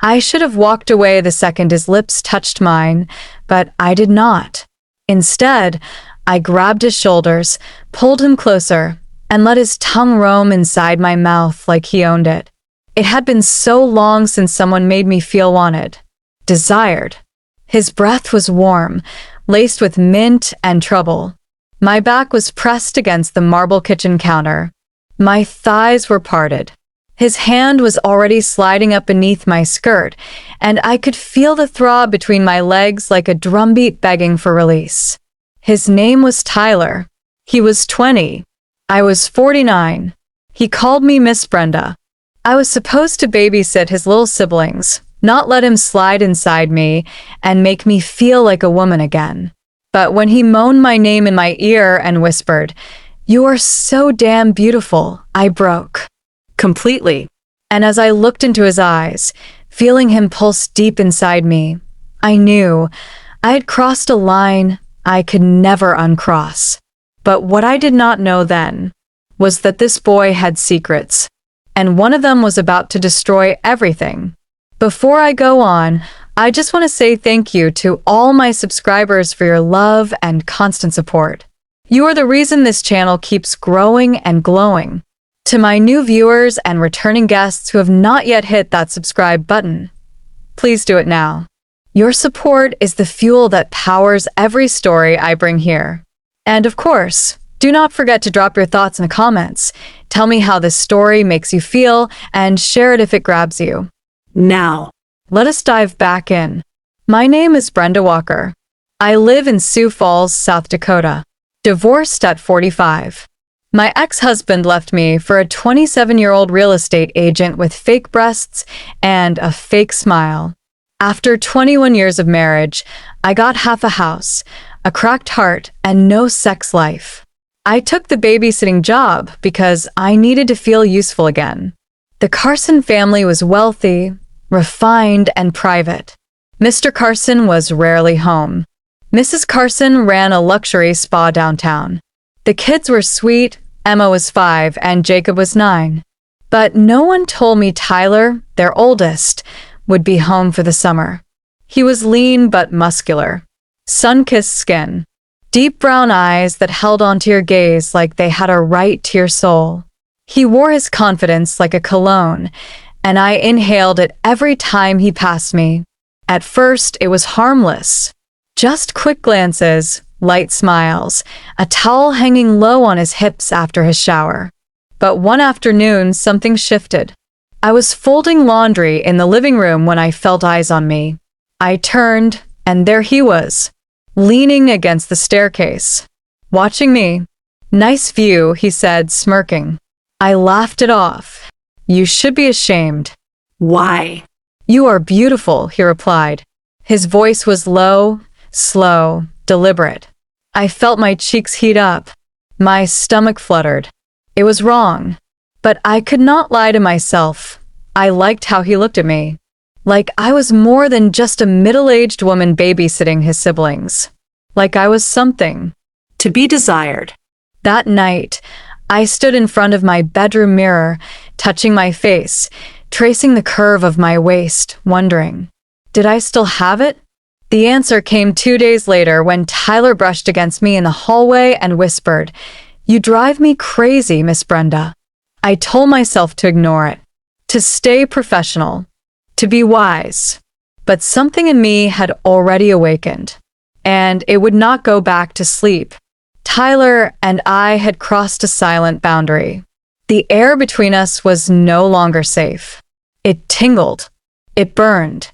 I should have walked away the second his lips touched mine, but I did not. Instead, I grabbed his shoulders, pulled him closer, and let his tongue roam inside my mouth like he owned it. It had been so long since someone made me feel wanted, desired. His breath was warm, laced with mint and trouble. My back was pressed against the marble kitchen counter. My thighs were parted. His hand was already sliding up beneath my skirt, and I could feel the throb between my legs like a drumbeat begging for release. His name was Tyler. He was 20. I was 49. He called me Miss Brenda. I was supposed to babysit his little siblings, not let him slide inside me and make me feel like a woman again. But when he moaned my name in my ear and whispered, "You are so damn beautiful," I broke. Completely. And as I looked into his eyes, feeling him pulse deep inside me, I knew I had crossed a line I could never uncross. But what I did not know then was that this boy had secrets, and one of them was about to destroy everything. Before I go on, I just want to say thank you to all my subscribers for your love and constant support. You are the reason this channel keeps growing and glowing. To my new viewers and returning guests who have not yet hit that subscribe button, please do it now. Your support is the fuel that powers every story I bring here. And of course, do not forget to drop your thoughts in the comments. Tell me how this story makes you feel and share it if it grabs you. Now, let us dive back in. My name is Brenda Walker. I live in Sioux Falls, South Dakota. Divorced at 45. My ex-husband left me for a 27-year-old real estate agent with fake breasts and a fake smile. After 21 years of marriage, I got half a house, a cracked heart, and no sex life. I took the babysitting job because I needed to feel useful again. The Carson family was wealthy, refined, and private. Mr. Carson was rarely home. Mrs. Carson ran a luxury spa downtown. The kids were sweet. Emma was 5 and Jacob was 9. But no one told me Tyler, their oldest, would be home for the summer. He was lean but muscular. Sun-kissed skin. Deep brown eyes that held onto your gaze like they had a right to your soul. He wore his confidence like a cologne, and I inhaled it every time he passed me. At first, it was harmless. Just quick glances, light smiles, a towel hanging low on his hips after his shower. But one afternoon, something shifted. I was folding laundry in the living room when I felt eyes on me. I turned, and there he was, leaning against the staircase, watching me. "Nice view," he said, smirking. I laughed it off. "You should be ashamed." "Why?" "You are beautiful," he replied. His voice was low, slow, deliberate. I felt my cheeks heat up. My stomach fluttered. It was wrong. But I could not lie to myself. I liked how he looked at me. Like I was more than just a middle-aged woman babysitting his siblings. Like I was something to be desired. That night, I stood in front of my bedroom mirror, touching my face, tracing the curve of my waist, wondering, did I still have it? The answer came 2 days later when Tyler brushed against me in the hallway and whispered, "You drive me crazy, Miss Brenda." I told myself to ignore it, to stay professional, to be wise. But something in me had already awakened, and it would not go back to sleep. Tyler and I had crossed a silent boundary. The air between us was no longer safe. It tingled. It burned.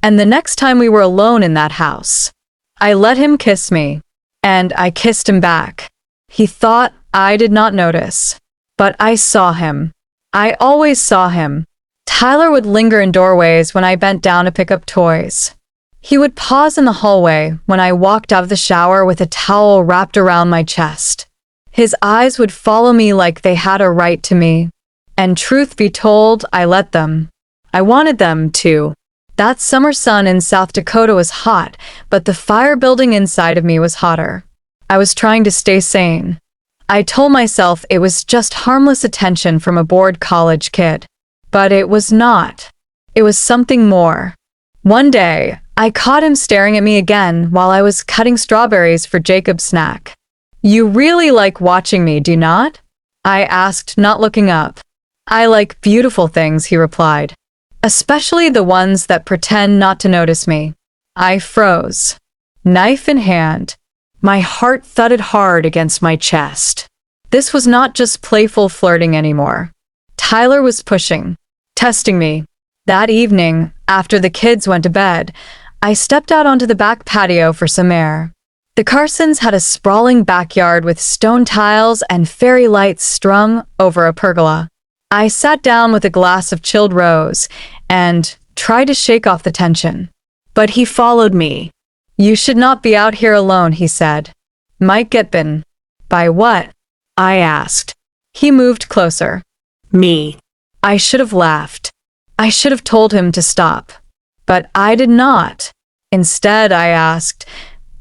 And the next time we were alone in that house, I let him kiss me, and I kissed him back. He thought I did not notice. But I saw him. I always saw him. Tyler would linger in doorways when I bent down to pick up toys. He would pause in the hallway when I walked out of the shower with a towel wrapped around my chest. His eyes would follow me like they had a right to me. And truth be told, I let them. I wanted them to. That summer sun in South Dakota was hot, but the fire building inside of me was hotter. I was trying to stay sane. I told myself it was just harmless attention from a bored college kid. But it was not. It was something more. One day, I caught him staring at me again while I was cutting strawberries for Jacob's snack. "You really like watching me, do you not?" I asked, not looking up. "I like beautiful things," he replied. "Especially the ones that pretend not to notice me." I froze. Knife in hand, my heart thudded hard against my chest. This was not just playful flirting anymore. Tyler was pushing, testing me. That evening, after the kids went to bed, I stepped out onto the back patio for some air. The Carsons had a sprawling backyard with stone tiles and fairy lights strung over a pergola. I sat down with a glass of chilled rose and tried to shake off the tension. But he followed me. "You should not be out here alone," he said. "Might get bitten." "By what?" I asked. He moved closer. "Me." I should have laughed. I should have told him to stop. But I did not. Instead, I asked,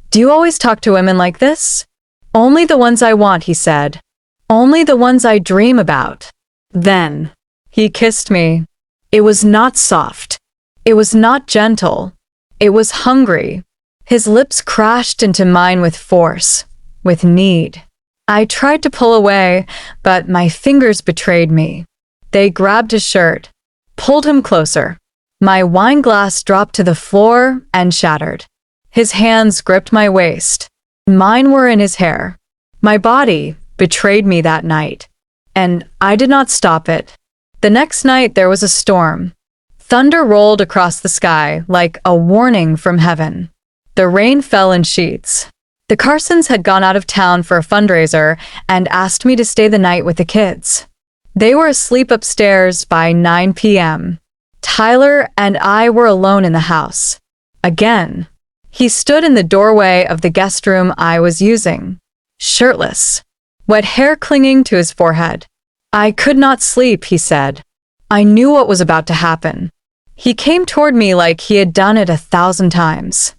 "Do you always talk to women like this?" "Only the ones I want," he said. "Only the ones I dream about." Then, he kissed me. It was not soft. It was not gentle. It was hungry. His lips crashed into mine with force, with need. I tried to pull away, but my fingers betrayed me. They grabbed his shirt, pulled him closer. My wine glass dropped to the floor and shattered. His hands gripped my waist. Mine were in his hair. My body betrayed me that night, and I did not stop it. The next night there was a storm. Thunder rolled across the sky like a warning from heaven. The rain fell in sheets. The Carsons had gone out of town for a fundraiser and asked me to stay the night with the kids. They were asleep upstairs by 9 p.m. Tyler and I were alone in the house. Again. He stood in the doorway of the guest room I was using, shirtless, wet hair clinging to his forehead. "I could not sleep," he said. I knew what was about to happen. He came toward me like he had done it 1,000 times.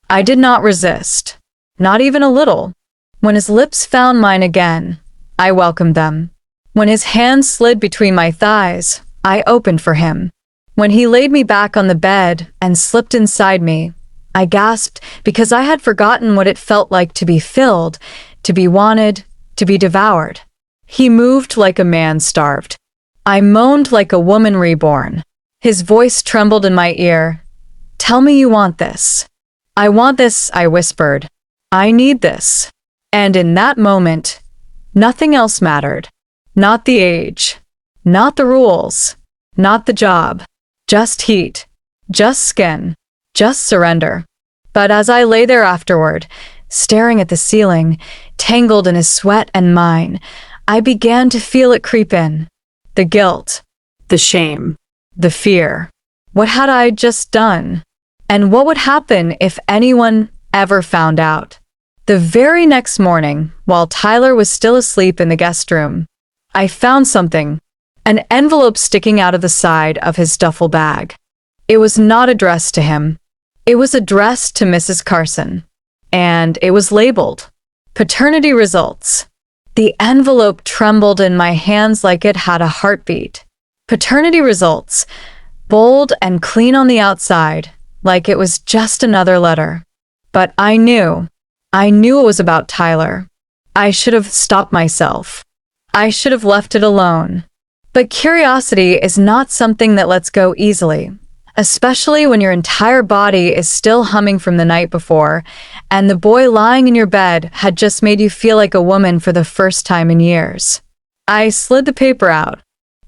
I did not resist, not even a little. When his lips found mine again, I welcomed them. When his hands slid between my thighs, I opened for him. When he laid me back on the bed and slipped inside me, I gasped because I had forgotten what it felt like to be filled, to be wanted, to be devoured. He moved like a man starved. I moaned like a woman reborn. His voice trembled in my ear. "Tell me you want this." "I want this," I whispered. "I need this." And in that moment, nothing else mattered. Not the age, not the rules, not the job. Just heat, just skin, just surrender. But as I lay there afterward, staring at the ceiling, tangled in his sweat and mine, I began to feel it creep in. The guilt, the shame, the fear. What had I just done? And what would happen if anyone ever found out? The very next morning, while Tyler was still asleep in the guest room, I found something, an envelope sticking out of the side of his duffel bag. It was not addressed to him. It was addressed to Mrs. Carson, and it was labeled Paternity Results. The envelope trembled in my hands like it had a heartbeat. Paternity Results, bold and clean on the outside, like it was just another letter. But I knew it was about Tyler. I should have stopped myself. I should have left it alone. But curiosity is not something that lets go easily, especially when your entire body is still humming from the night before, and the boy lying in your bed had just made you feel like a woman for the first time in years. I slid the paper out,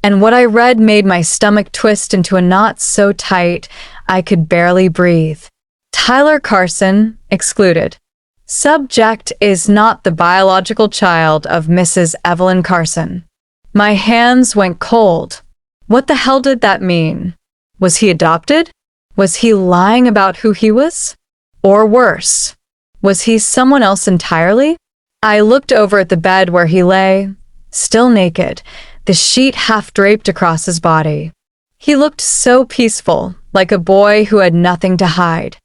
and what I read made my stomach twist into a knot so tight I could barely breathe. Tyler Carson, excluded. Subject is not the biological child of Mrs. Evelyn Carson. My hands went cold. What the hell did that mean? Was he adopted? Was he lying about who he was? Or worse, was he someone else entirely? I looked over at the bed where he lay, still naked, the sheet half draped across his body. He looked so peaceful, like a boy who had nothing to hide.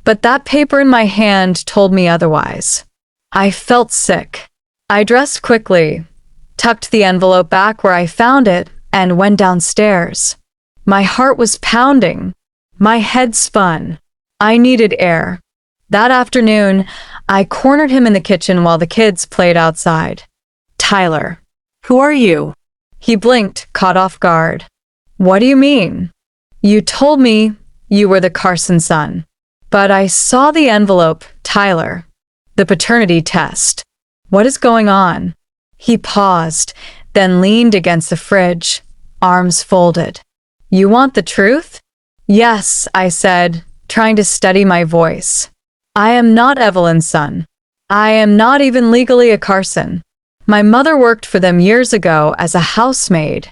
But that paper in my hand told me otherwise. I felt sick. I dressed quickly, tucked the envelope back where I found it, and went downstairs. My heart was pounding. My head spun. I needed air. That afternoon, I cornered him in the kitchen while the kids played outside. "Tyler, who are you?" He blinked, caught off guard. "What do you mean?" "You told me you were the Carson son. But I saw the envelope, Tyler. The paternity test. What is going on?" He paused, then leaned against the fridge, arms folded. "You want the truth?" "Yes," I said, trying to steady my voice. "I am not Evelyn's son. I am not even legally a Carson. My mother worked for them years ago as a housemaid.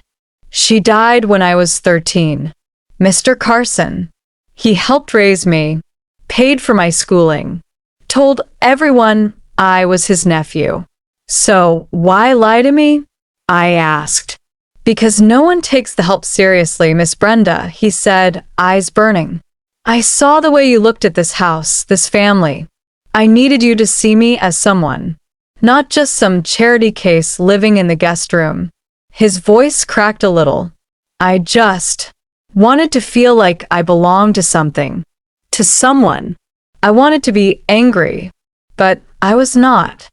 She died when I was 13. Mr. Carson. He helped raise me, paid for my schooling, told everyone I was his nephew. So why lie to me?" I asked. "Because no one takes the help seriously, Miss Brenda," he said, eyes burning. "I saw the way you looked at this house, this family. I needed you to see me as someone, not just some charity case living in the guest room." His voice cracked a little. "I just wanted to feel like I belonged to something, to someone. I wanted to be angry, but I was not.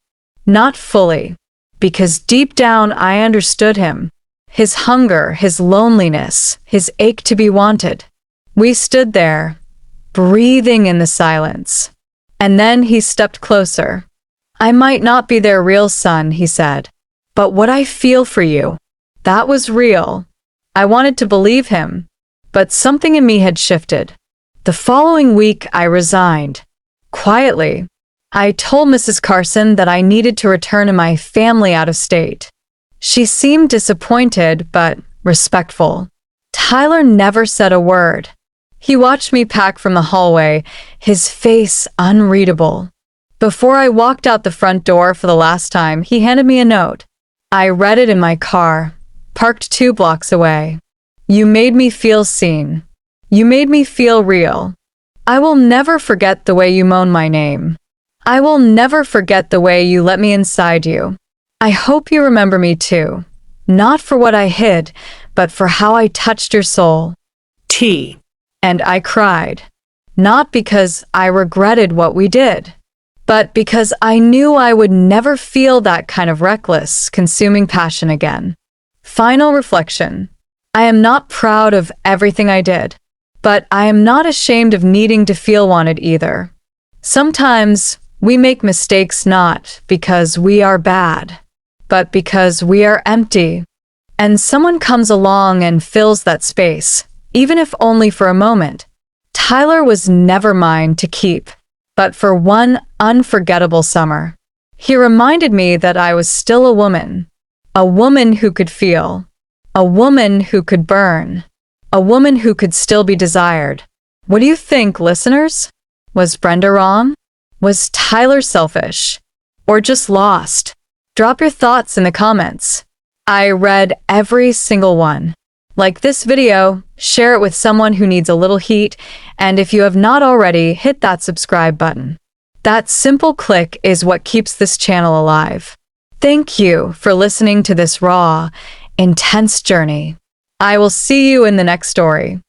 Not fully. Because deep down I understood him. His hunger, his loneliness, his ache to be wanted." We stood there, breathing in the silence. And then he stepped closer. "I might not be their real son," he said, "but what I feel for you, that was real." I wanted to believe him, but something in me had shifted. The following week, I resigned. Quietly, I told Mrs. Carson that I needed to return to my family out of state. She seemed disappointed, but respectful. Tyler never said a word. He watched me pack from the hallway, his face unreadable. Before I walked out the front door for the last time, he handed me a note. I read it in my car, parked 2 blocks away. "You made me feel seen. You made me feel real. I will never forget the way you moaned my name. I will never forget the way you let me inside you. I hope you remember me too, not for what I hid, but for how I touched your soul." And I cried, not because I regretted what we did, but because I knew I would never feel that kind of reckless, consuming passion again. Final reflection. I am not proud of everything I did, but I am not ashamed of needing to feel wanted either. Sometimes we make mistakes not because we are bad, but because we are empty. And someone comes along and fills that space, even if only for a moment. Tyler was never mine to keep, but for one unforgettable summer. He reminded me that I was still a woman who could feel, a woman who could burn, a woman who could still be desired. What do you think, listeners? Was Brenda wrong? Was Tyler selfish? Or just lost? Drop your thoughts in the comments. I read every single one. Like this video, share it with someone who needs a little heat, and if you have not already, hit that subscribe button. That simple click is what keeps this channel alive. Thank you for listening to this raw, intense journey. I will see you in the next story.